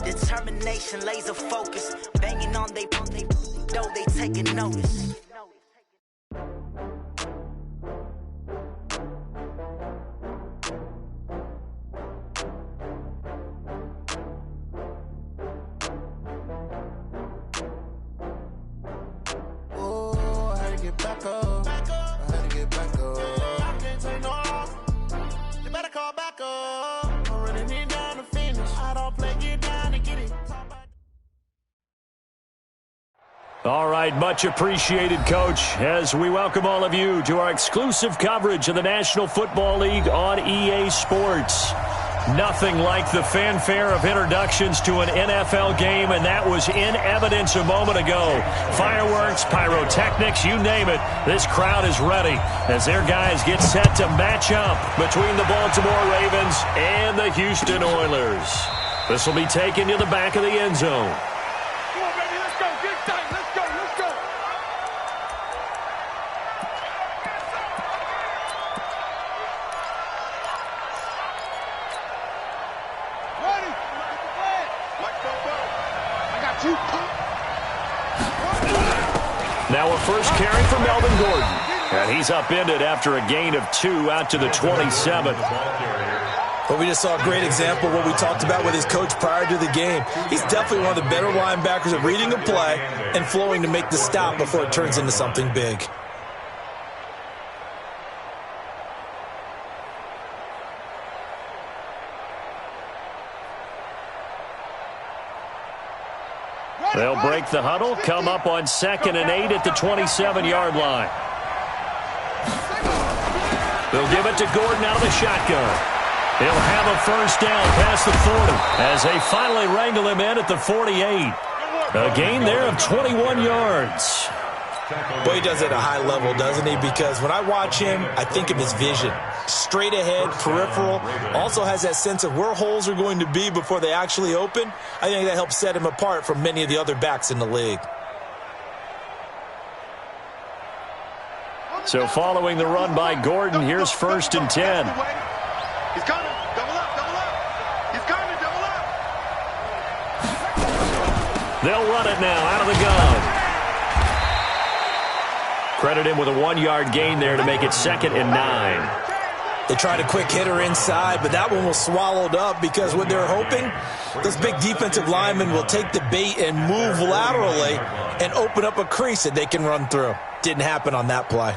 Determination, laser focus, banging on they though they taking notice. All right, much appreciated, Coach, as we welcome all of you to our exclusive coverage of the National Football League on EA Sports. Nothing like the fanfare of introductions to an NFL game, and that was in evidence a moment ago. Fireworks, pyrotechnics, you name it, this crowd is ready as their guys get set to match up between the Baltimore Ravens and the Houston Oilers. This will be taken to the back of the end zone. Now a first carry for Melvin Gordon. And he's upended after a gain of 2 out to the 27. But we just saw a great example of what we talked about with his coach prior to the game. He's definitely one of the better linebackers at reading a play and flowing to make the stop before it turns into something big. They'll break the huddle, come up on 2nd and 8 at the 27-yard line. They'll give it to Gordon out of the shotgun. He'll have a first down past the 40 as they finally wrangle him in at the 48. A gain there of 21 yards. Boy, he does it at a high level, doesn't he? Because when I watch him, I think of his vision. Straight ahead, peripheral, also has that sense of where holes are going to be before they actually open. I think that helps set him apart from many of the other backs in the league. So following the run by Gordon, here's 1st and 10. He's coming. Double up, double up. He's coming, double up. They'll run it now out of the gun. Credit him with a 1-yard gain there to make it 2nd and 9. They tried a quick hitter inside, but that one was swallowed up because what they're hoping, those big defensive linemen will take the bait and move laterally and open up a crease that they can run through. Didn't happen on that play.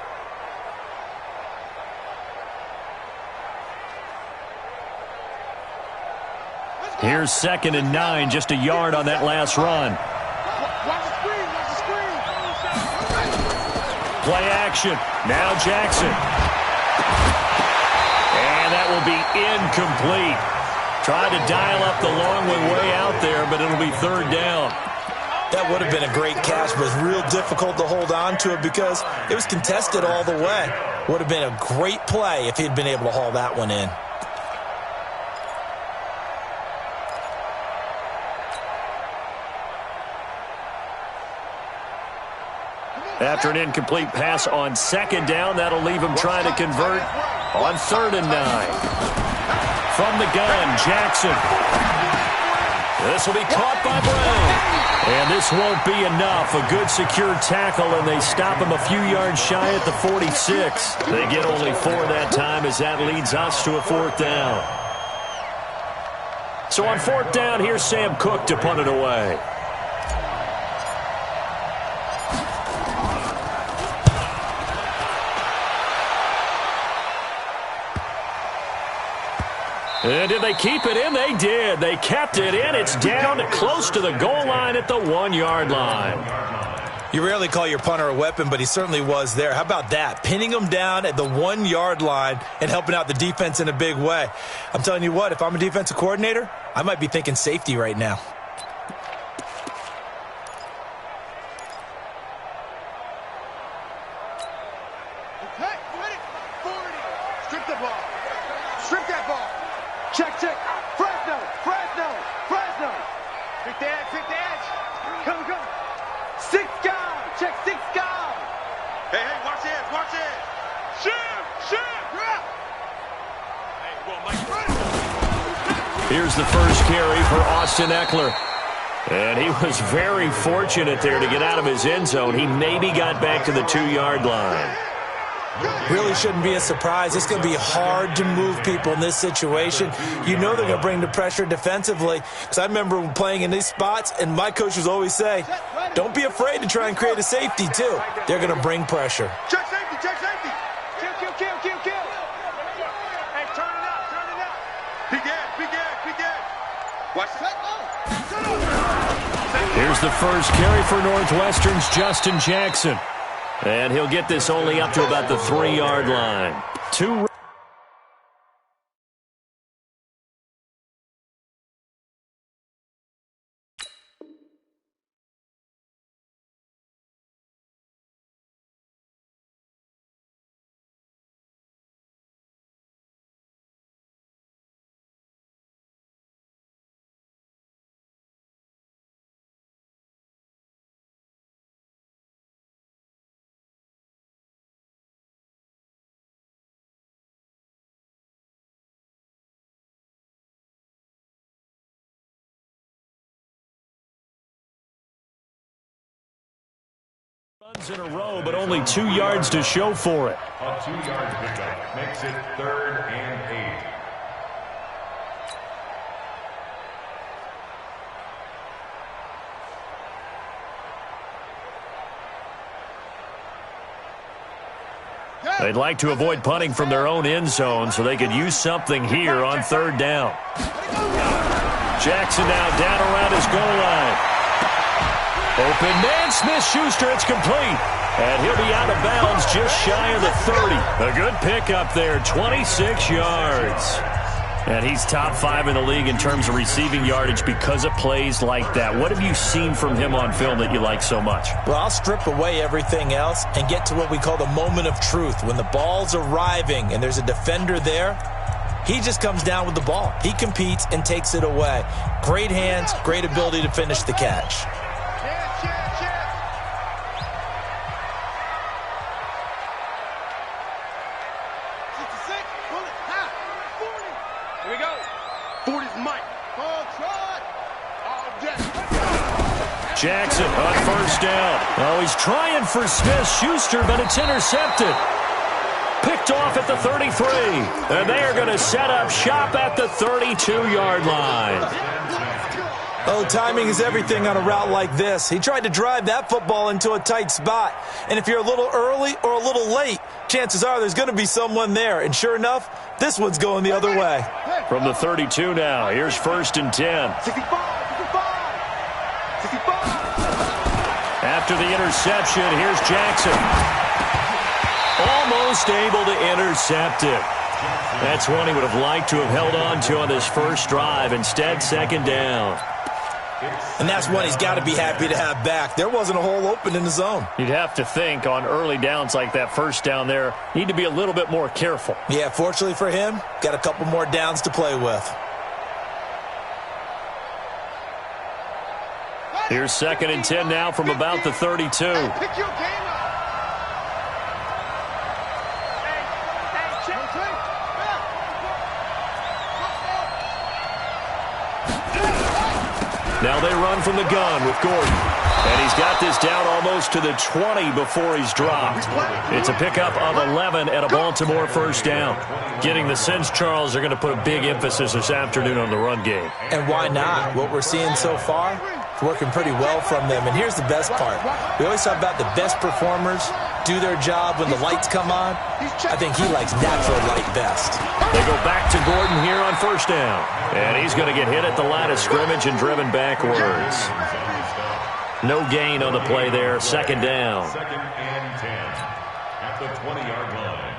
Here's 2nd and 9, just a yard on that last run. Play action. Now Jackson. And that will be incomplete. Tried to dial up the long one way out there, but it'll be 3rd down. That would have been a great catch, but it's real difficult to hold on to it because it was contested all the way. Would have been a great play if he'd been able to haul that one in. After an incomplete pass on 2nd down, that'll leave him trying to convert on 3rd and 9. From the gun, Jackson. This will be caught by Brown. And this won't be enough. A good secure tackle, and they stop him a few yards shy at the 46. They get only 4 that time as that leads us to a 4th down. So on 4th down, here's Sam Cook to punt it away. And did they keep it in? They did. They kept it in. It's down close to the goal line at the 1-yard line. You rarely call your punter a weapon, but he certainly was there. How about that? Pinning him down at the 1-yard line and helping out the defense in a big way. I'm telling you what, if I'm a defensive coordinator, I might be thinking safety right now. the first carry for Austin Ekeler. And he was very fortunate there to get out of his end zone. He maybe got back to the 2-yard line. Really shouldn't be a surprise. It's going to be hard to move people in this situation. You know they're going to bring the pressure defensively. Because I remember playing in these spots, and my coaches always say, don't be afraid to try and create a safety, too. They're going to bring pressure. Check safety, check safety. Kill. Hey, turn it up. Big gas. Watch that. Here's the first carry for Northwestern's Justin Jackson. And he'll get this only up to about the 3-yard line. Runs in a row, but only 2 yards to show for it. A 2-yard pickup makes it 3rd and 8. They'd like to avoid punting from their own end zone so they could use something here on 3rd down. Jackson now down around his goal line. Open man, Smith-Schuster, it's complete. And he'll be out of bounds just shy of the 30. A good pickup there, 26 yards. And he's top 5 in the league in terms of receiving yardage because of plays like that. What have you seen from him on film that you like so much? Well, I'll strip away everything else and get to what we call the moment of truth. When the ball's arriving and there's a defender there, he just comes down with the ball. He competes and takes it away. Great hands, great ability to finish the catch. Jackson on 1st down. Oh, he's trying for Smith-Schuster, but it's intercepted. Picked off at the 33. And they are going to set up shop at the 32-yard line. Oh, timing is everything on a route like this. He tried to drive that football into a tight spot. And if you're a little early or a little late, chances are there's going to be someone there. And sure enough, this one's going the other way. From the 32 now, here's 1st and 10. 65. After the interception, here's Jackson. Almost able to intercept it. That's one he would have liked to have held on to on this first drive. Instead, 2nd down. And that's one he's got to be happy to have back. There wasn't a hole open in the zone. You'd have to think on early downs like that, 1st down there, need to be a little bit more careful. Yeah, fortunately for him, got a couple more downs to play with. Here's 2nd and 10 now from about the 32. Pick your game up. Now they run from the gun with Gordon. And he's got this down almost to the 20 before he's dropped. It's a pickup of 11 at a Baltimore 1st down. Getting the sense, Charles, are going to put a big emphasis this afternoon on the run game. And why not? What we're seeing so far, it's working pretty well from them. And here's the best part. We always talk about the best performers do their job when the lights come on. I think he likes natural light best. They go back to Gordon here on 1st down. And he's going to get hit at the line of scrimmage and driven backwards. No gain on the play there. 2nd down. 2nd and 10 at the 20-yard line.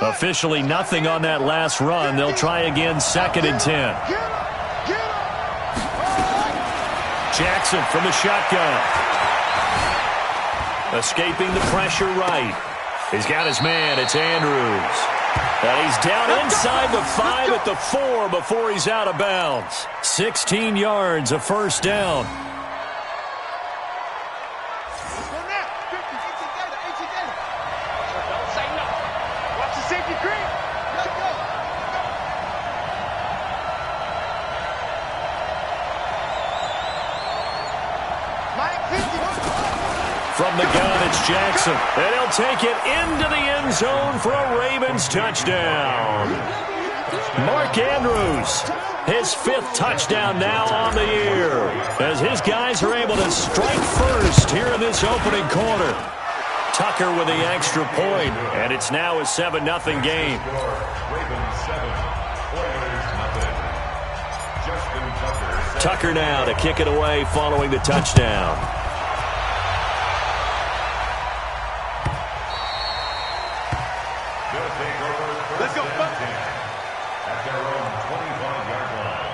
Officially nothing on that last run. They'll try again, 2nd and 10. Jackson from the shotgun. Escaping the pressure right. He's got his man. It's Andrews. And he's down inside the 5 at the 4 before he's out of bounds. 16 yards, a 1st down. From the gun, it's Jackson. And he'll take it into the end zone for a Ravens touchdown. Mark Andrews, his 5th touchdown now on the year, as his guys are able to strike first here in this opening quarter. Tucker with the extra point, and it's now a 7-0 game. Tucker now to kick it away following the touchdown. Let's go, Buck. At their own 25-yard line.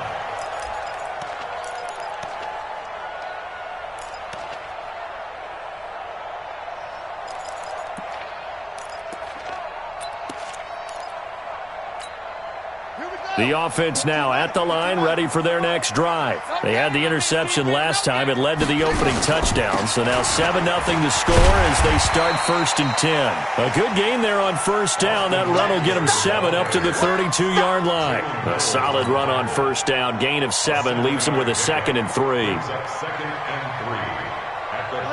The offense now at the line, ready for their next drive. They had the interception last time. It led to the opening touchdown. So now 7-0 to score as they start 1st and 10. A good game there on 1st down. That run will get them 7 up to the 32-yard line. A solid run on 1st down. Gain of 7 leaves them with a 2nd and 3.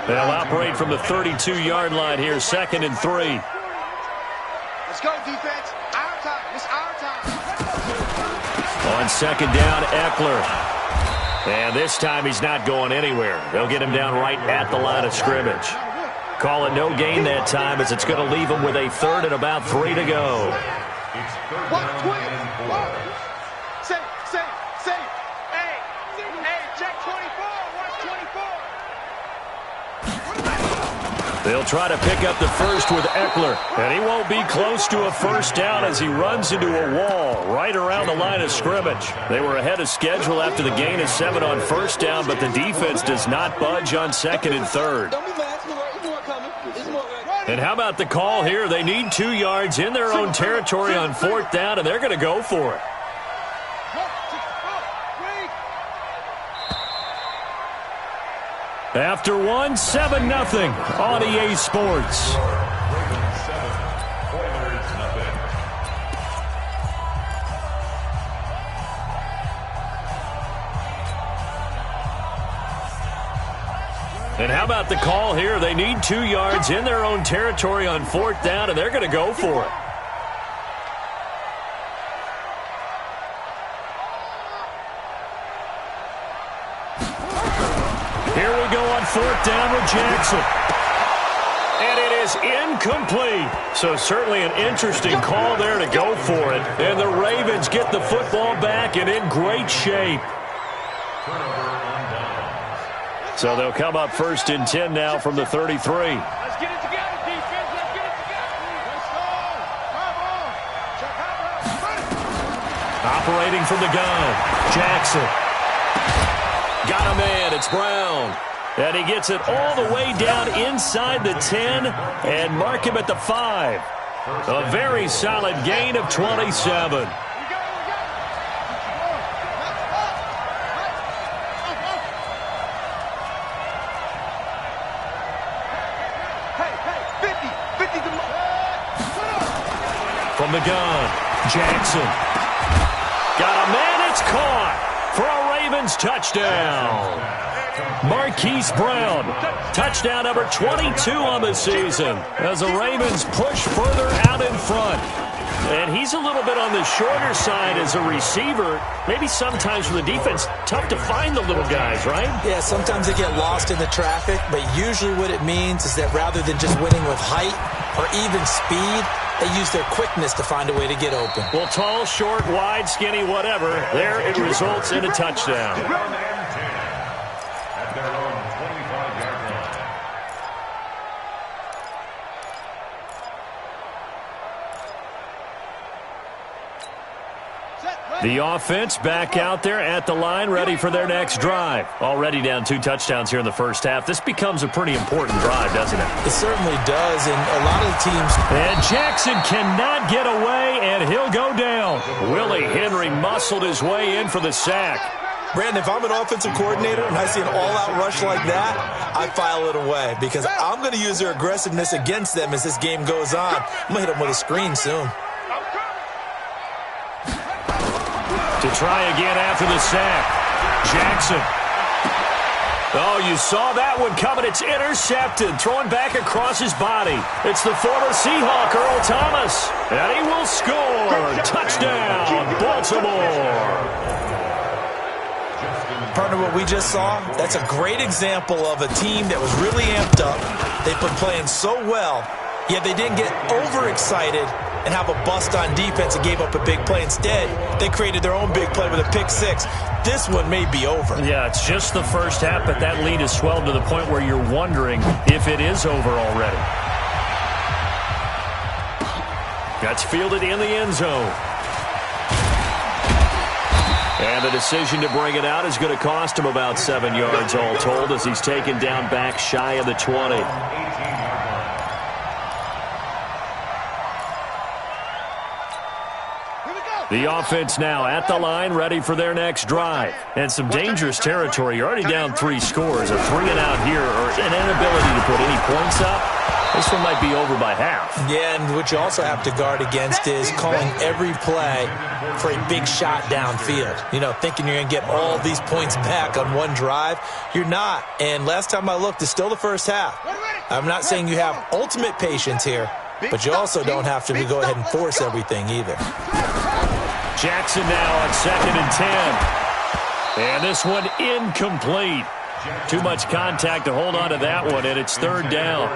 They'll operate from the 32-yard line here, 2nd and 3. Let's go, defense. Our time. It's our time. On 2nd down, Eckler. And this time he's not going anywhere. They'll get him down right at the line of scrimmage. Call it no gain that time, as it's going to leave him with a 3rd and about 3 to go. Safe. Hey, check 24. Watch 24. They'll try to pick up the first with Eckler, and he won't be close to a 1st down as he runs into a wall right around the line of scrimmage. They were ahead of schedule after the gain of 7 on 1st down, but the defense does not budge on 2nd and 3rd. And how about the call here? They need 2 yards in their own territory on 4th down, and they're going to go for it. After 1, 7-0 on EA Sports. And how about the call here? They need 2 yards in their own territory on 4th down, and they're going to go for it. Here we go on 4th down with Jackson. And it is incomplete. So certainly an interesting call there to go for it. And the Ravens get the football back and in great shape. So they'll come up 1st and 10 now from the 33. Let's get it together, defense. Let's get it together. Let's go. Come on. Operating from the gun, Jackson. Got a man, it's Brown. And he gets it all the way down inside the 10 and mark him at the 5. A very solid gain of 27. From the gun, Jackson. Got a man, it's caught for a Ravens touchdown. Marquise Brown, touchdown number 22 on the season as the Ravens push further out in front. And he's a little bit on the shorter side as a receiver. Maybe sometimes for the defense, tough to find the little guys, right? Yeah, sometimes they get lost in the traffic, but usually what it means is that rather than just winning with height or even speed, they use their quickness to find a way to get open. Well, tall, short, wide, skinny, whatever, there it results in a touchdown. At their own 25-yard line. The offense back out there at the line, ready for their next drive. Already down 2 touchdowns here in the first half. This becomes a pretty important drive, doesn't it? It certainly does, and a lot of the teams... And Jackson cannot get away, and he'll go down. Willie Henry muscled his way in for the sack. Brandon, if I'm an offensive coordinator and I see an all-out rush like that, I file it away because I'm going to use their aggressiveness against them as this game goes on. I'm going to hit them with a screen soon. To try again after the sack. Jackson. Oh, you saw that one coming. It's intercepted. Throwing back across his body. It's the former Seahawk, Earl Thomas. And he will score. Touchdown, Baltimore. Partner, what we just saw, that's a great example of a team that was really amped up. They've been playing so well, yet they didn't get overexcited and have a bust on defense and gave up a big play. Instead, they created their own big play with a pick six. This one may be over. Yeah, it's just the first half, but that lead has swelled to the point where you're wondering if it is over already. That's fielded in the end zone. And the decision to bring it out is going to cost him about 7 yards all told as he's taken down back shy of the 20. The offense now at the line, ready for their next drive. And some dangerous territory. You're already down 3 scores. A 3-and-out here or an inability to put any points up. This one might be over by half. Yeah, and what you also have to guard against is calling every play for a big shot downfield. You know, thinking you're going to get all these points back on one drive. You're not. And last time I looked, it's still the first half. I'm not saying you have ultimate patience here, but you also don't have to go ahead and force everything either. Jackson now on 2nd and 10. And this one incomplete. Too much contact to hold on to that one, and it's 3rd down.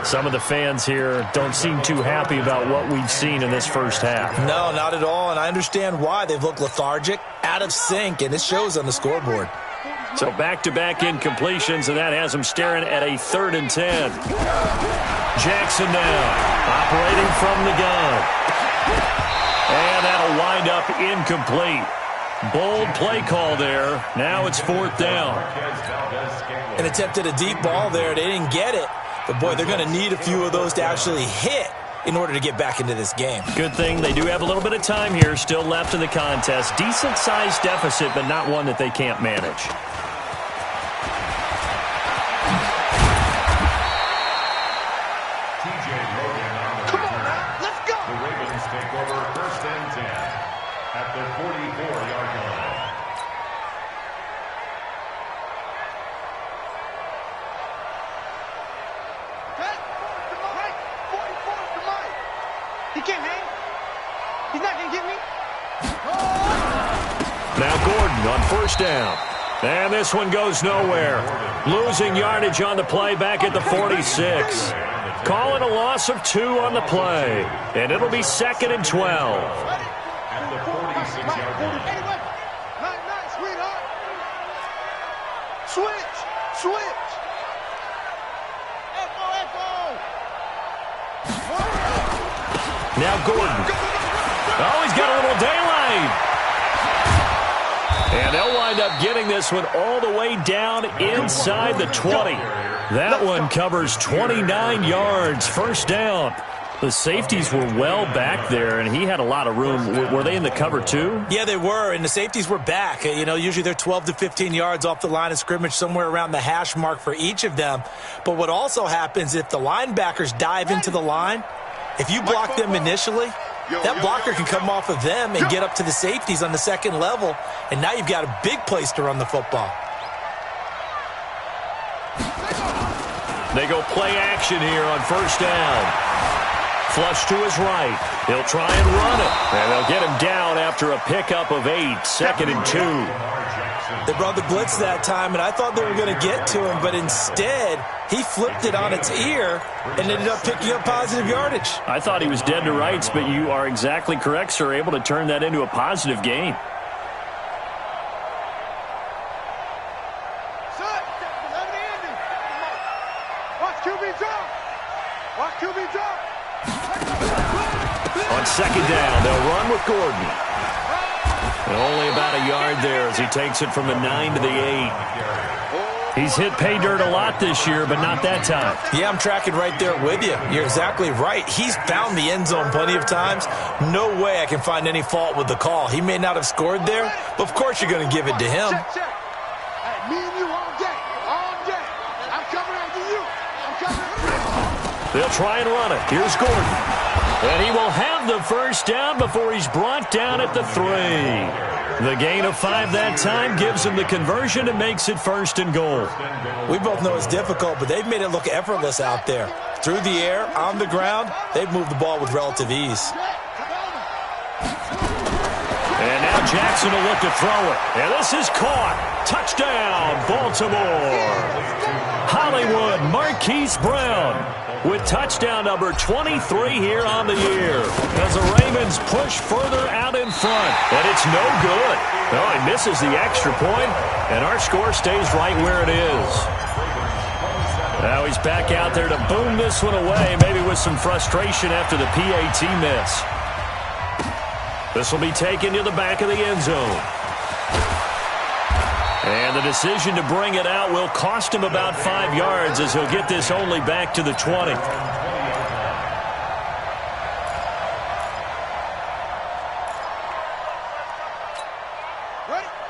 Some of the fans here don't seem too happy about what we've seen in this first half. No, not at all, and I understand why. They've looked lethargic, out of sync, and it shows on the scoreboard. So back-to-back incompletions, and that has them staring at a 3rd and 10. Jackson now, operating from the gun. And that'll wind up incomplete. Bold play call there. Now it's 4th down. And attempted a deep ball there. They didn't get it. But, boy, they're going to need a few of those to actually hit in order to get back into this game. Good thing they do have a little bit of time here still left in the contest. Decent-sized deficit, but not one that they can't manage. Come on now, let's go. The Ravens take over 1st and 10 at the 44-yard line. He can't hang. He's not going to get me. Now Gordon on 1st down. And this one goes nowhere. Losing yardage on the play back at the 46. Calling a loss of 2 on the play. And it'll be 2nd and 12. At the 46-yard line. Night, sweetheart. Switch. Now Gordon. Oh, he's got a little daylight. And they'll wind up getting this one all the way down inside the 20. That one covers 29 yards. 1st down. The safeties were well back there, and he had a lot of room. Were they in the cover too? Yeah, they were, and the safeties were back. You know, usually they're 12 to 15 yards off the line of scrimmage, somewhere around the hash mark for each of them. But what also happens if the linebackers dive into the line, if you block them initially, that blocker can come off of them and get up to the safeties on the 2nd level, and now you've got a big place to run the football. They go play action here on 1st down. Flush to his right. He'll try and run it, and they'll get him down after a pickup of 8, 2nd and 2. They brought the blitz that time, and I thought they were going to get to him, but instead he flipped it on its ear and ended up picking up positive yardage. I thought he was dead to rights, but you are exactly correct, sir, able to turn that into a positive gain. On 2nd down, they'll run with Gordon. And only about a yard there as he takes it from the 9 to the 8. He's hit pay dirt a lot this year, but not that time. Yeah, I'm tracking right there with you. You're exactly right. He's found the end zone plenty of times. No way I can find any fault with the call. He may not have scored there, but of course you're going to give it to him. Check. Hey, me and you all day. I'm coming after you. They'll try and run it. Here's Gordon. And he will have the 1st down before he's brought down at the 3. The gain of 5 that time gives him the conversion and makes it 1st and goal. We both know it's difficult, but they've made it look effortless out there. Through the air, on the ground, they've moved the ball with relative ease. And now Jackson will look to throw it. And this is caught. Touchdown, Baltimore. Hollywood Marquise Brown with touchdown number 23 here on the year. As the Ravens push further out in front. And it's no good. No, he misses the extra point, and our score stays right where it is. Now he's back out there to boom this one away, maybe with some frustration after the PAT miss. This will be taken to the back of the end zone. And the decision to bring it out will cost him about 5 yards as he'll get this only back to the 20.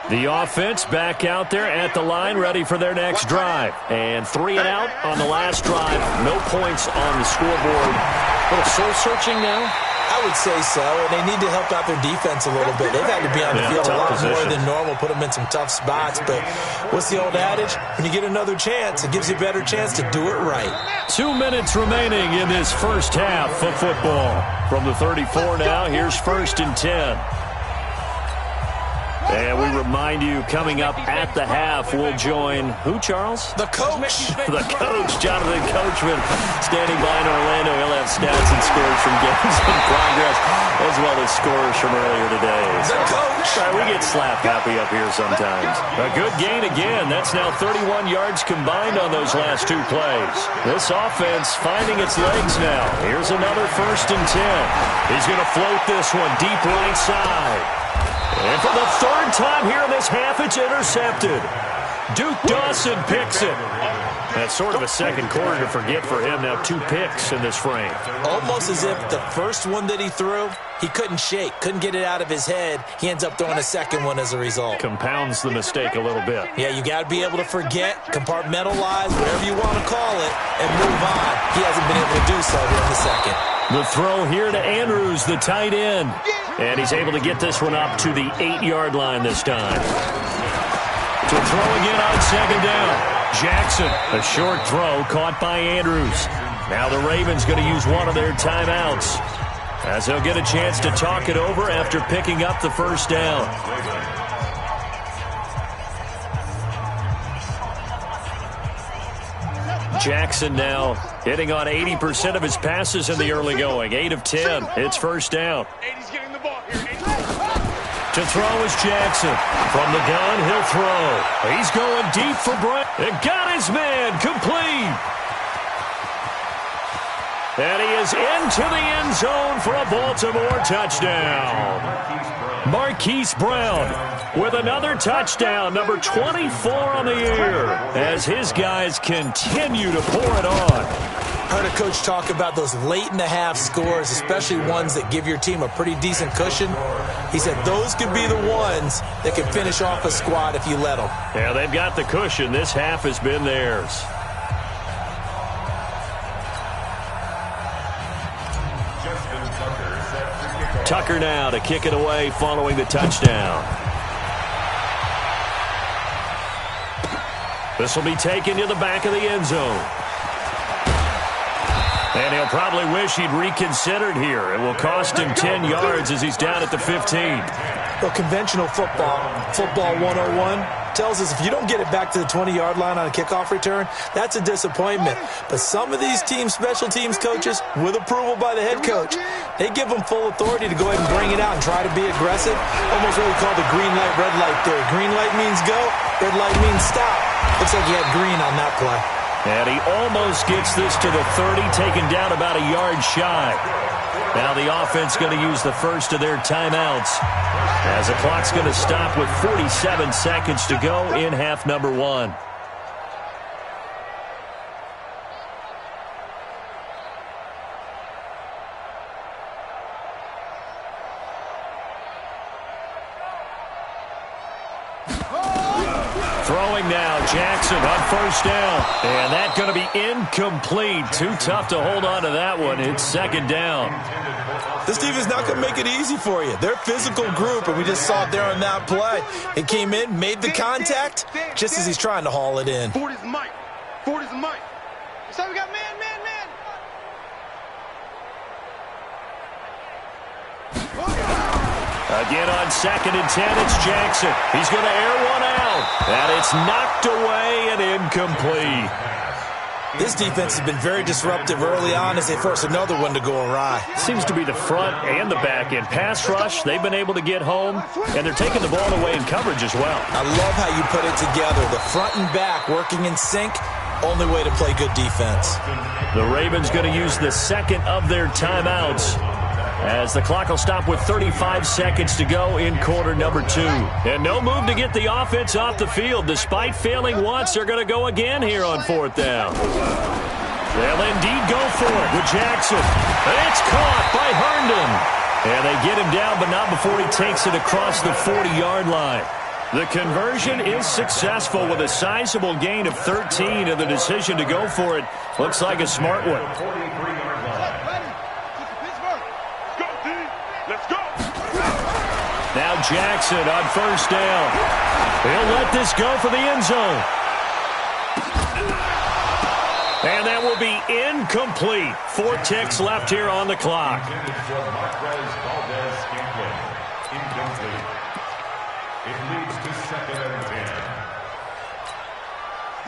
The offense back out there at the line, ready for their next drive. And 3 and out on the last drive. No points on the scoreboard. A little soul-searching now? I would say so, and they need to help out their defense a little bit. They've had to be on the field a lot more than normal, put them in some tough spots. But what's the old adage? When you get another chance, it gives you a better chance to do it right. 2 minutes remaining in this first half of football. From the 34 now, here's 1st and 10. And we remind you, coming up at the half, we'll join who, Charles? The coach. The coach, Jonathan Coachman, standing by in Orlando. He'll have stats and scores from games in progress, as well as scores from earlier today. The coach. Sorry, we get slap happy up here sometimes. A good gain again. That's now 31 yards combined on those last 2 plays. This offense finding its legs now. Here's another 1st and 10. He's going to float this one deep right side. And for the 3rd time here in this half, it's intercepted. Duke Dawson picks it. That's sort of a second quarter to forget for him. Now 2 picks in this frame. Almost as if the first one that he threw, he couldn't shake, couldn't get it out of his head. He ends up throwing a second one as a result. Compounds the mistake a little bit. Yeah, you got to be able to forget, compartmentalize, whatever you want to call it, and move on. He hasn't been able to do so here in the second. The throw here to Andrews, the tight end. And he's able to get this one up to the 8-yard line this time. To throw again on 2nd down. Jackson, a short throw caught by Andrews. Now the Ravens going to use one of their timeouts, as they'll get a chance to talk it over after picking up the 1st down. Jackson now hitting on 80% of his passes in the early going. 8 of 10. It's 1st down. To throw is Jackson. From the gun, he'll throw. He's going deep for Brent. And got his man complete. And he is into the end zone for a Baltimore touchdown. Marquise Brown with another touchdown, number 24 on the year, as his guys continue to pour it on. Heard a coach talk about those late-in-the-half scores, especially ones that give your team a pretty decent cushion. He said those could be the ones that can finish off a squad if you let them. Yeah, they've got the cushion. This half has been theirs. Tucker now to kick it away following the touchdown. This will be taken to the back of the end zone. And he'll probably wish he'd reconsidered here. It will cost him 10 yards as he's down at the 15. Well, conventional football 101, tells us if you don't get it back to the 20-yard line on a kickoff return, that's a disappointment. But some of these teams, special teams coaches, with approval by the head coach, they give them full authority to go ahead and bring it out and try to be aggressive. Almost what we call the green light, red light theory. Green light means go, red light means stop. Looks like he had green on that play. And he almost gets this to the 30, taken down about a yard shy. Now the offense going to use the first of their timeouts, as the clock's going to stop with 47 seconds to go in half number 1. Throwing now, Jackson on first down. And that's going to be incomplete. Too tough to hold on to that one. It's second down. This defense is not going to make it easy for you. They're a physical group, and we just saw it there on that play. It came in, made the contact, just as he's trying to haul it in. 40's Mike. 40's Mike. So we got man. Again on 2nd and 10, it's Jackson. He's going to air one out. And it's knocked away and incomplete. This defense has been very disruptive early on as they force another one to go awry. Seems to be the front and the back end. Pass rush, they've been able to get home, and they're taking the ball away in coverage as well. I love how you put it together. The front and back working in sync, only way to play good defense. The Ravens going to use the second of their timeouts, as the clock will stop with 35 seconds to go in quarter number 2. And no move to get the offense off the field. Despite failing once, they're going to go again here on 4th down. They'll indeed go for it with Jackson. And it's caught by Herndon. And they get him down, but not before he takes it across the 40-yard line. The conversion is successful with a sizable gain of 13, and the decision to go for it looks like a smart one. Now Jackson on first down. He'll let this go for the end zone. And that will be incomplete. 4 ticks left here on the clock.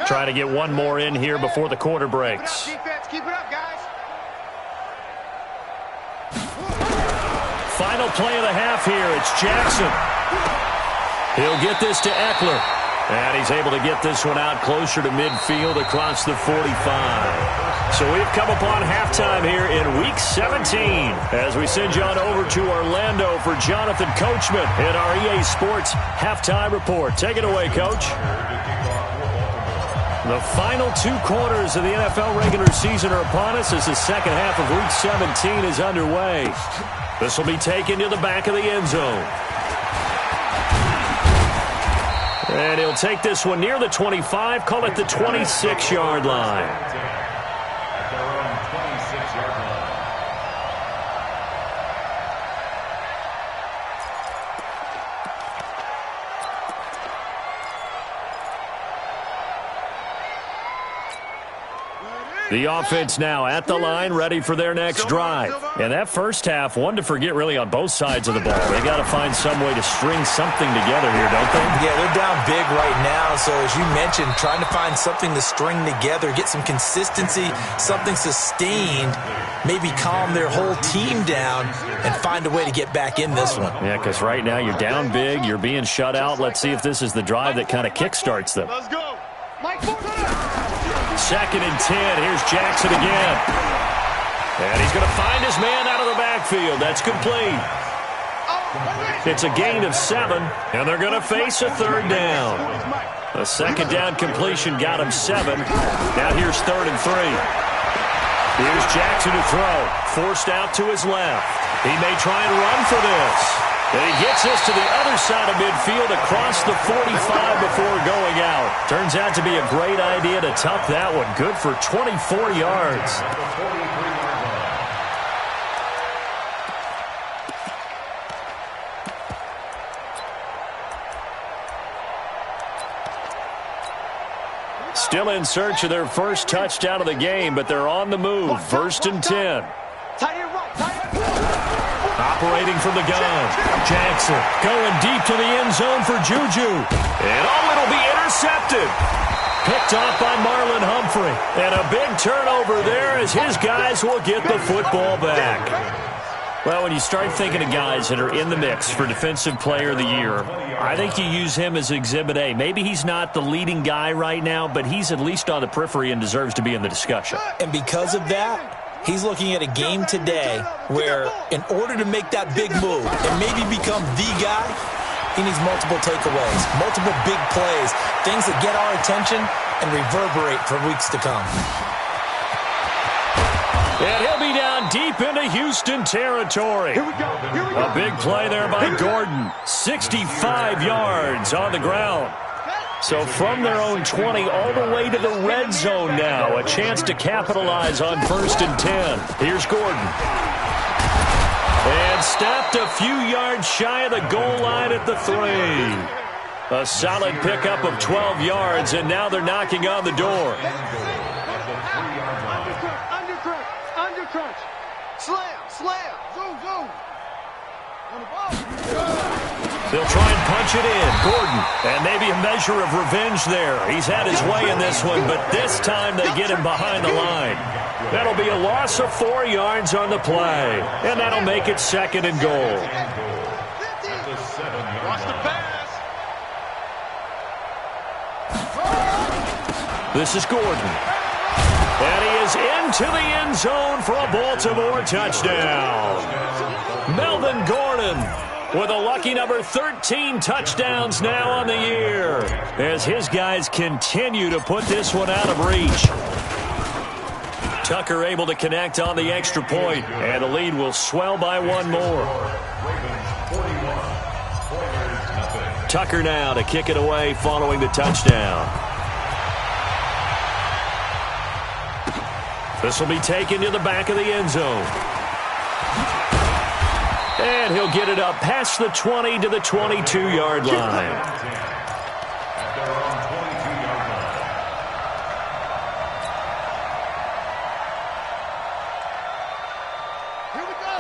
Try to get one more in here before the quarter breaks. Defense, keep it up, guys. Final play of the half here. It's Jackson. He'll get this to Eckler. And he's able to get this one out closer to midfield across the 45. So we've come upon halftime here in Week 17 as we send you on over to Orlando for Jonathan Coachman in our EA Sports Halftime Report. Take it away, Coach. The final 2 quarters of the NFL regular season are upon us as the second half of Week 17 is underway. This will be taken to the back of the end zone. And he'll take this one near the 25, call it the 26-yard line. The offense now at the line, ready for their next drive. And that first half, one to forget really on both sides of the ball. They got to find some way to string something together here, don't they? Yeah, they're down big right now. So as you mentioned, trying to find something to string together, get some consistency, something sustained, maybe calm their whole team down and find a way to get back in this one. Yeah, because right now you're down big, you're being shut out. Let's see if this is the drive that kind of kickstarts them. Let's go. Mike, 2nd and 10. Here's Jackson again. And he's going to find his man out of the backfield. That's complete. It's a gain of 7, and they're going to face a 3rd down. A 2nd down completion got him 7. Now here's 3rd and 3. Here's Jackson to throw. Forced out to his left. He may try and run for this. And he gets this to the other side of midfield across the 45 before going out. Turns out to be a great idea to tuck that one. Good for 24 yards. Still in search of their first touchdown of the game, but they're on the move. 1st and 10. Operating from the gun. Jackson going deep to the end zone for Juju. And it'll be intercepted. Picked off by Marlon Humphrey. And a big turnover there as his guys will get the football back. Well, when you start thinking of guys that are in the mix for Defensive Player of the Year, I think you use him as Exhibit A. Maybe he's not the leading guy right now, but he's at least on the periphery and deserves to be in the discussion. And because of that, he's looking at a game today where in order to make that big move and maybe become the guy, he needs multiple takeaways, multiple big plays, things that get our attention and reverberate for weeks to come. And he'll be down deep into Houston territory. Here we go. A big play there by Gordon. 65 yards on the ground. So from their own 20 all the way to the red zone now. A chance to capitalize on 1st and 10. Here's Gordon. And stopped a few yards shy of the goal line at the 3. A solid pickup of 12 yards, and now they're knocking on the door. Under crunch. Slam. Zoom. On the ball. They'll try and punch it in. Gordon. And maybe a measure of revenge there. He's had his way in this one, but this time they get him behind the line. That'll be a loss of 4 yards on the play. And that'll make it 2nd and goal. Watch the pass. This is Gordon. And he is into the end zone for a Baltimore touchdown. Melvin Gordon with a lucky number 13 touchdowns now on the year as his guys continue to put this one out of reach. Tucker able to connect on the extra point, and the lead will swell by 1 more. Tucker now to kick it away following the touchdown. This will be taken to the back of the end zone. And he'll get it up past the 20 to the 22-yard line.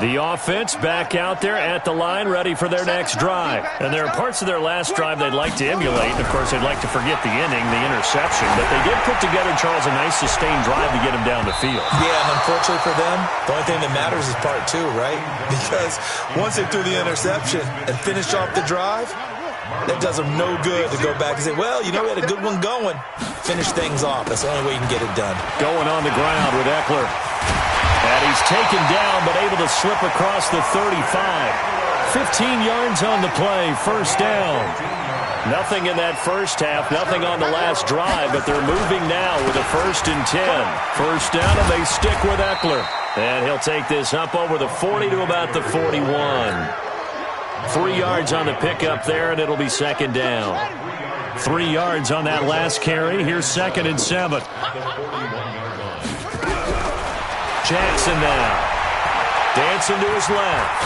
The offense back out there at the line, ready for their next drive. And there are parts of their last drive they'd like to emulate. And, of course, they'd like to forget the inning, the interception. But they did put together, Charles, a nice sustained drive to get him down the field. Yeah, and unfortunately for them, the only thing that matters is part 2, right? Because once they threw the interception and finished off the drive, that does them no good to go back and say, well, you know, we had a good one going. Finish things off. That's the only way you can get it done. Going on the ground with Eckler. And he's taken down, but able to slip across the 35. 15 yards on the play, 1st down. Nothing in that first half, nothing on the last drive, but they're moving now with a 1st and 10. 1st down, and they stick with Eckler. And he'll take this up over the 40 to about the 41. 3 yards on the pickup there, and it'll be 2nd down. 3 yards on that last carry. Here's 2nd and 7. Jackson now. Dancing to his left.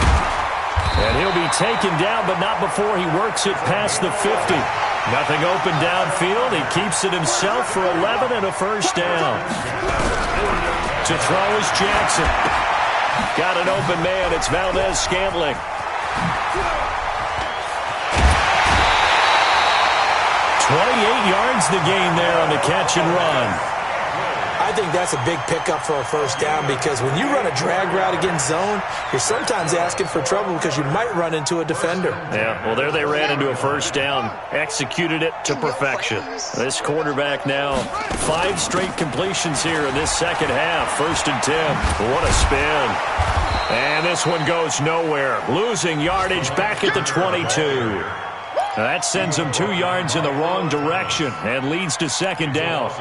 And he'll be taken down, but not before he works it past the 50. Nothing open downfield. He keeps it himself for 11 and a 1st down. To throw is Jackson. Got an open man. It's Valdez-Scantling. 28 yards the gain there on the catch and run. I think that's a big pickup for a 1st down because when you run a drag route against zone, you're sometimes asking for trouble because you might run into a defender. Yeah, well, there they ran into a 1st down, executed it to perfection. This quarterback now, 5 straight completions here in this 2nd half. 1st and 10. What a spin. And this one goes nowhere. Losing yardage back at the 22. That sends them 2 yards in the wrong direction and leads to 2nd down.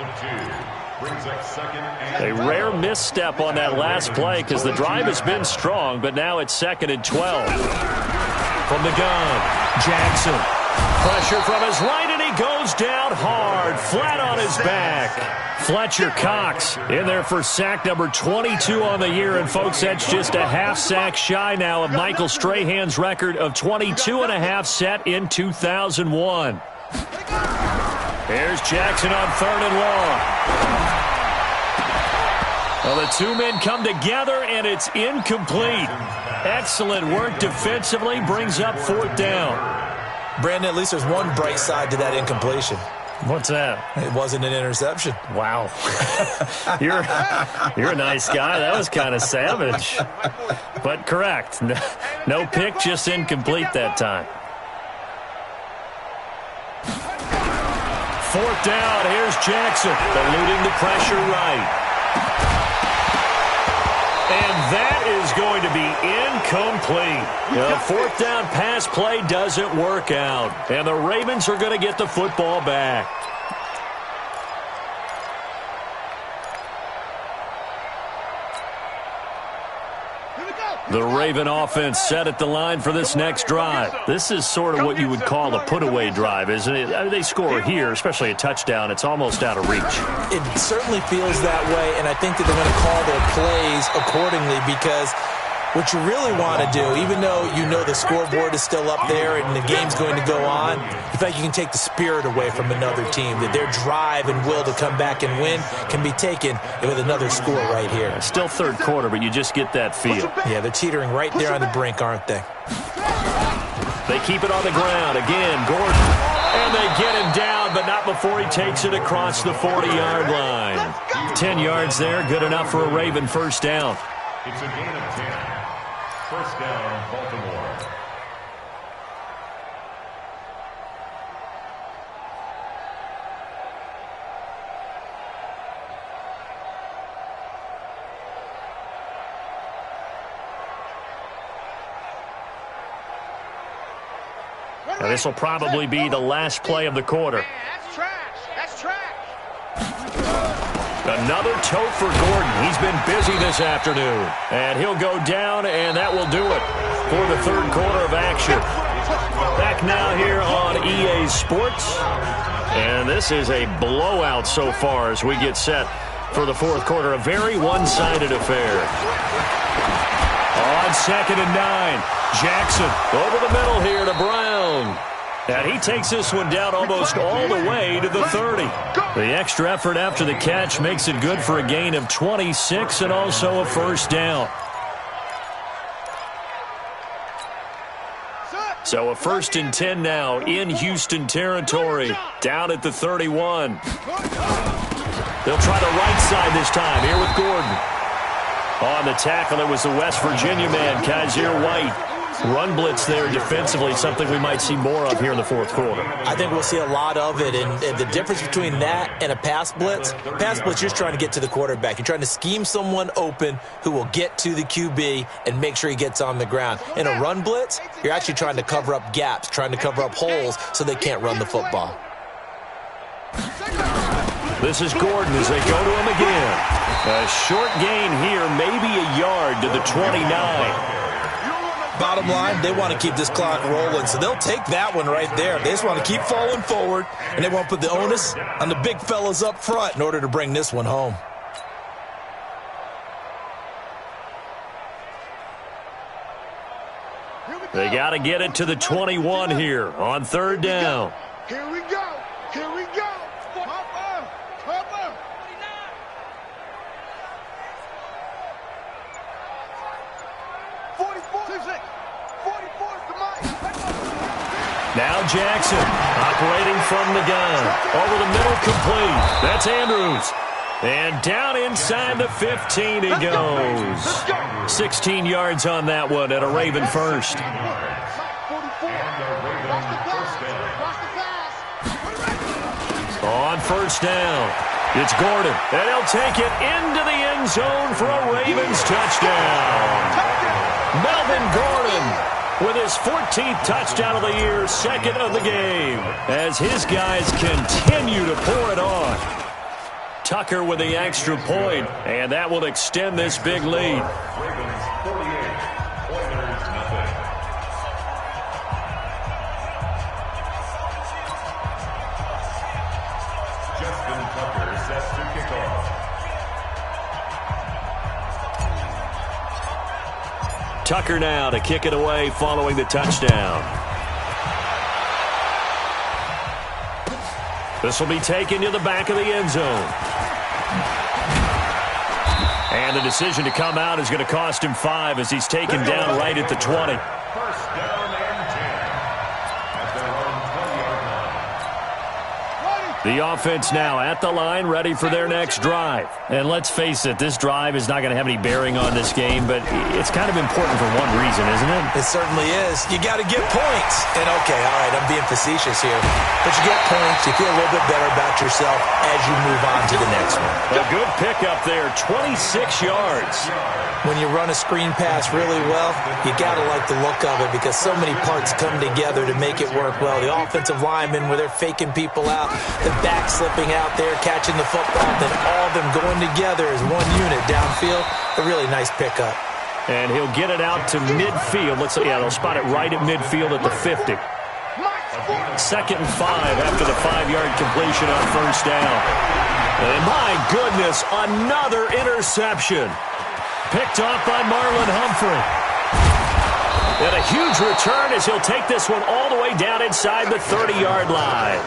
A rare misstep on that last play because the drive has been strong, but now it's 2nd and 12. From the gun, Jackson. Pressure from his right, and he goes down hard, flat on his back. Fletcher Cox in there for sack number 22 on the year, and folks, that's just a half sack shy now of Michael Strahan's record of 22.5 set in 2001. Here's Jackson on 3rd and long. Well, the 2 men come together, and it's incomplete. Excellent work defensively, brings up 4th down. Brandon, at least there's one bright side to that incompletion. What's that? It wasn't an interception. Wow. You're a nice guy. That was kind of savage. But correct. No pick, just incomplete that time. 4th down. Here's Jackson, eluding the pressure right. And that is going to be incomplete. The 4th down pass play doesn't work out. And the Ravens are going to get the football back. Here we go. The Raven offense set at the line for this next drive. This is sort of what you would call a put-away drive, isn't it? I mean, they score here, especially a touchdown. It's almost out of reach. It certainly feels that way, and I think that they're going to call their plays accordingly because what you really want to do, even though you know the scoreboard is still up there and the game's going to go on, you feel like you can take the spirit away from another team, that their drive and will to come back and win can be taken with another score right here. Still third quarter, but you just get that feel. Yeah, they're teetering right there on the brink, aren't they? They keep it on the ground. Again, Gordon. And they get him down, but not before he takes it across the 40-yard line. 10 yards there, good enough for a Raven first down. It's a gain of 10. First down, Baltimore. Now, this will probably be the last play of the quarter. That's trash. That's trash. Another tote for Gordon. He's been busy this afternoon. And he'll go down, and that will do it for the third quarter of action. Back now here on EA Sports. And this is a blowout so far as we get set for the fourth quarter. A very one-sided affair. On 2nd and 9, Jackson over the middle here to Brown. And he takes this one down almost all the way to the 30. The extra effort after the catch makes it good for a gain of 26 and also a first down. So a 1st and 10 now in Houston territory, down at the 31. They'll try the right side this time, here with Gordon. On the tackle, it was the West Virginia man, Kaiser White. Run blitz there defensively, something we might see more of here in the fourth quarter. I think we'll see a lot of it, and the difference between that and a pass blitz, you're just trying to get to the quarterback. You're trying to scheme someone open who will get to the QB and make sure he gets on the ground. In a run blitz, you're actually trying to cover up gaps, trying to cover up holes so they can't run the football. This is Gordon as they go to him again. A short gain here, maybe a yard to the 29. Bottom line, they want to keep this clock rolling, so they'll take that one right there. They just want to keep falling forward, and they want to put the onus on the big fellas up front in order to bring this one home. They got to get it to the 21 here on 3rd down. Here we go. Here we go. Papa. Papa. 44. 44. Now Jackson operating from the gun. Over the middle, complete. That's Andrews. And down inside the 15 he goes. 16 yards on that one at a Raven first. On 1st down, it's Gordon. And he'll take it into the end zone for a Ravens touchdown. Melvin Gordon with his 14th touchdown of the year, 2nd of the game, as his guys continue to pour it on. Tucker with the extra point, and that will extend this big lead. Ravens 48, Oilers nothing. Justin Tucker set to kick off. Tucker now to kick it away following the touchdown. This will be taken to the back of the end zone. And the decision to come out is going to cost him 5 as he's taken down right at the 20. 1st down and 10 at their own 20-yard line. The offense now at the line, ready for their next drive. And let's face it, this drive is not going to have any bearing on this game, but it's kind of important for one reason, isn't it? It certainly is. You got to get points. And okay, all right, I'm being facetious here. But you get points, you feel a little bit better about yourself as you move on to the next one. A good pickup there, 26 yards. When you run a screen pass really well, you got to like the look of it because so many parts come together to make it work well. The offensive linemen, where they're faking people out, the back slipping out there, catching the football, then all of them going together as one unit downfield. A really nice pickup. And he'll get it out to midfield. They'll spot it right at midfield at the 50. 2nd and 5 after the 5-yard completion on first down. And my goodness, another interception. Picked off by Marlon Humphrey. And a huge return as he'll take this one all the way down inside the 30-yard line.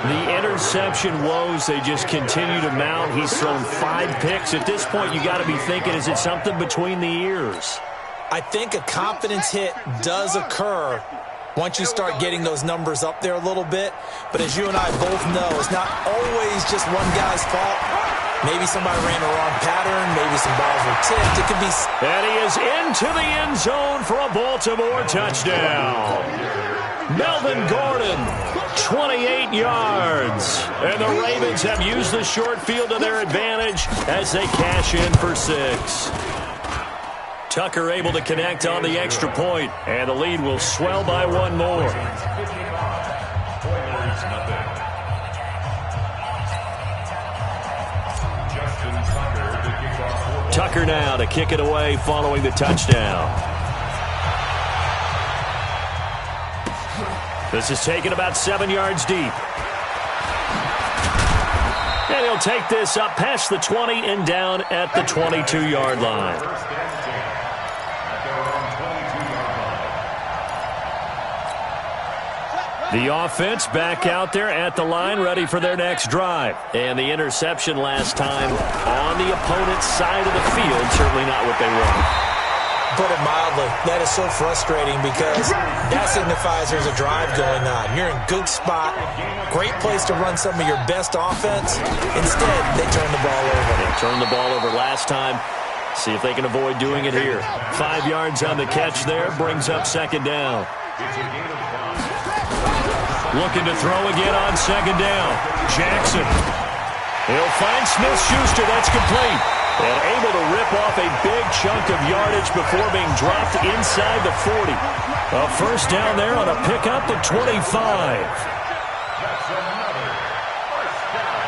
The interception woes, they just continue to mount. He's thrown 5 picks. At this point, you got to be thinking, is it something between the ears? I think a confidence hit does occur once you start getting those numbers up there a little bit. But as you and I both know, it's not always just one guy's fault. Maybe somebody ran the wrong pattern. Maybe some balls were tipped. It could be. And he is into the end zone for a Baltimore touchdown. Melvin Gordon, 28 yards. And the Ravens have used the short field to their advantage as they cash in for 6. Tucker able to connect on the extra point, and the lead will swell by 1 more. Tucker now to kick it away following the touchdown. This is taken about 7 yards deep. And he'll take this up past the 20 and down at the 22-yard line. The offense back out there at the line, ready for their next drive. And the interception last time on the opponent's side of the field, certainly not what they want. Put it mildly, that is so frustrating because that signifies there's a drive going on. You're in a good spot, great place to run some of your best offense. Instead, they turn the ball over. They turned the ball over last time. See if they can avoid doing it here. 5 yards on the catch there, brings up 2nd down. Looking to throw again on 2nd down. Jackson. He'll find Smith-Schuster. That's complete. And able to rip off a big chunk of yardage before being dropped inside the 40. A first down there on a pickup at 25. That's another first down.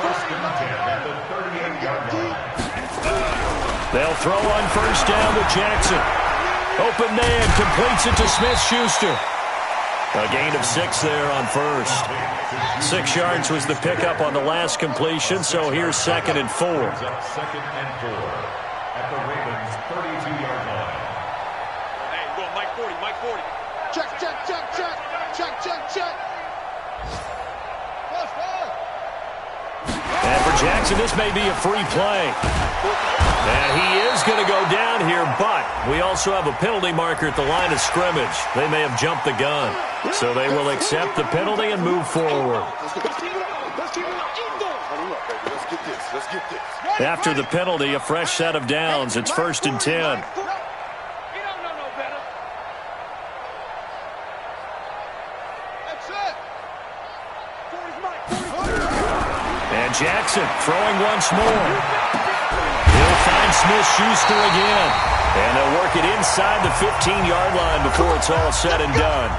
1st and 10 at the 38-yard line. They'll throw on first down to Jackson. Open man, completes it to Smith-Schuster. A gain of 6 there on first. 6 yards was the pickup on the last completion, so here's 2nd and 4. 2nd and 4 at the Ravens' 32-yard line. Hey, go Mike 40, Mike 40. Check, check, check, check. Check, check, check. And for Jackson, this may be a free play. And he is going to go down here, but we also have a penalty marker at the line of scrimmage. They may have jumped the gun. So they will accept the penalty and move forward. After the penalty, a fresh set of downs. It's 1st and 10. And Jackson throwing once more. He'll find Smith-Schuster again. And they'll work it inside the 15-yard line before it's all said and done.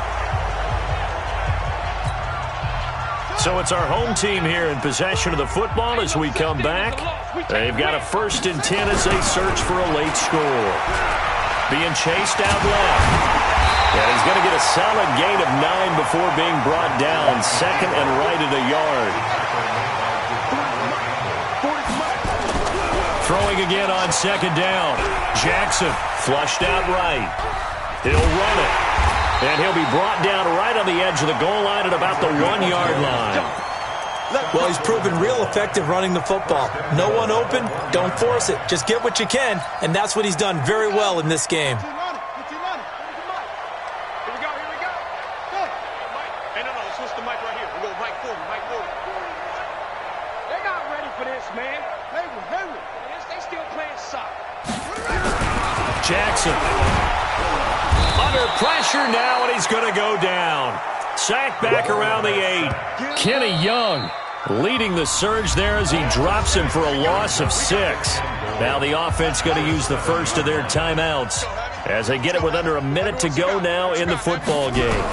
So it's our home team here in possession of the football as we come back. They've got a 1st and 10 as they search for a late score. Being chased out left. And he's going to get a solid gain of 9 before being brought down. 2nd and right at a yard. Throwing again on 2nd down. Jackson flushed out right. He'll run it. And he'll be brought down right on the edge of the goal line at about the 1-yard line. Well, he's proven real effective running the football. No one open, don't force it. Just get what you can, and that's what he's done very well in this game. Here we go, here we go. Hey, no, let's switch the mic right here. We'll go Mike 40, Mike 40. They're not ready for this, man. They still playing soccer. Jackson. Under pressure now, and he's going to go down. Sacked back around the 8. Kenny Young leading the surge there as he drops him for a loss of 6. Now the offense going to use the first of their timeouts as they get it with under a minute to go now in the football game.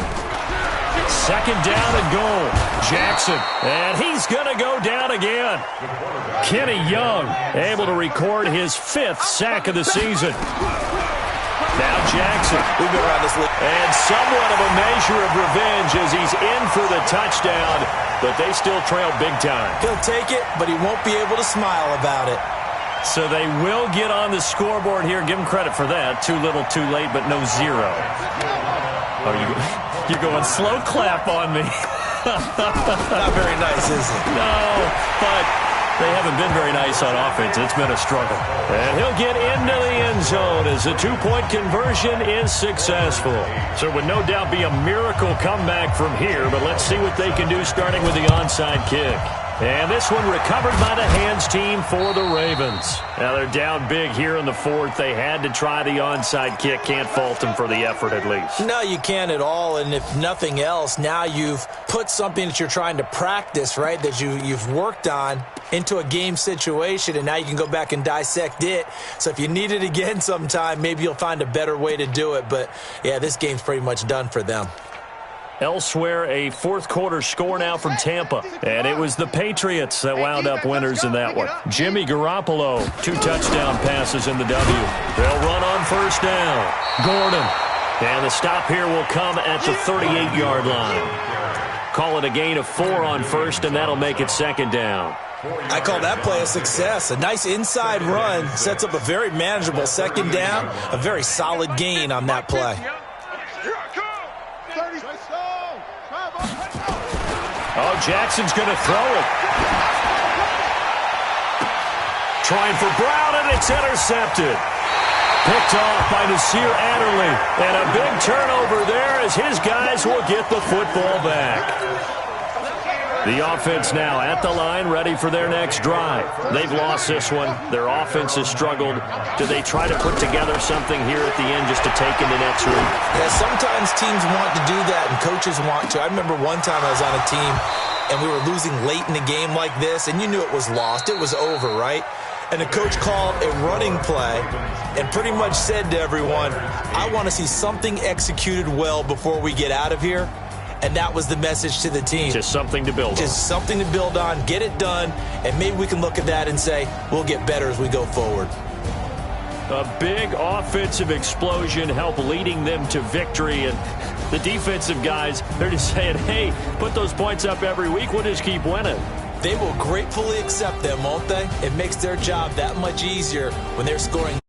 Second down and goal. Jackson, and he's going to go down again. Kenny Young able to record his 5th sack of the season. Now Jackson. We've been around this league. And somewhat of a measure of revenge as he's in for the touchdown, but they still trail big time. He'll take it, but he won't be able to smile about it. So they will get on the scoreboard here. Give him credit for that. Too little, too late, but no 0. Oh, you're going slow clap on me. Not very nice, is it? No, but they haven't been very nice on offense. It's been a struggle. And he'll get into the end zone as the 2-point conversion is successful. So it would no doubt be a miracle comeback from here, but let's see what they can do starting with the onside kick. And this one recovered by the hands team for the Ravens. Now they're down big here in the 4th. They had to try the onside kick. Can't fault them for the effort at least. No, you can't at all. And if nothing else, now you've put something that you're trying to practice, right, that you've worked on into a game situation, and now you can go back and dissect it. So if you need it again sometime, maybe you'll find a better way to do it. But, yeah, this game's pretty much done for them. Elsewhere, a 4th quarter score now from Tampa. And it was the Patriots that wound up winners in that one. Jimmy Garoppolo, 2 touchdown passes in the W. They'll run on first down. Gordon. And the stop here will come at the 38-yard line. Call it a gain of 4 on first, and that'll make it second down. I call that play a success. A nice inside run sets up a very manageable second down. A very solid gain on that play. Oh, Jackson's going to throw it. Trying for Brown, and it's intercepted. Picked off by Nasir Adderley. And a big turnover there as his guys will get the football back. The offense now at the line, ready for their next drive. They've lost this one. Their offense has struggled. Do they try to put together something here at the end just to take into next week? Yeah, sometimes teams want to do that and coaches want to. I remember one time I was on a team and we were losing late in a game like this, and you knew it was lost. It was over, right? And the coach called a running play and pretty much said to everyone, I want to see something executed well before we get out of here. And that was the message to the team. Just something to build on. Just something to build on, get it done, and maybe we can look at that and say, we'll get better as we go forward. A big offensive explosion helped leading them to victory. And the defensive guys, they're just saying, hey, put those points up every week. We'll just keep winning. They will gratefully accept them, won't they? It makes their job that much easier when they're scoring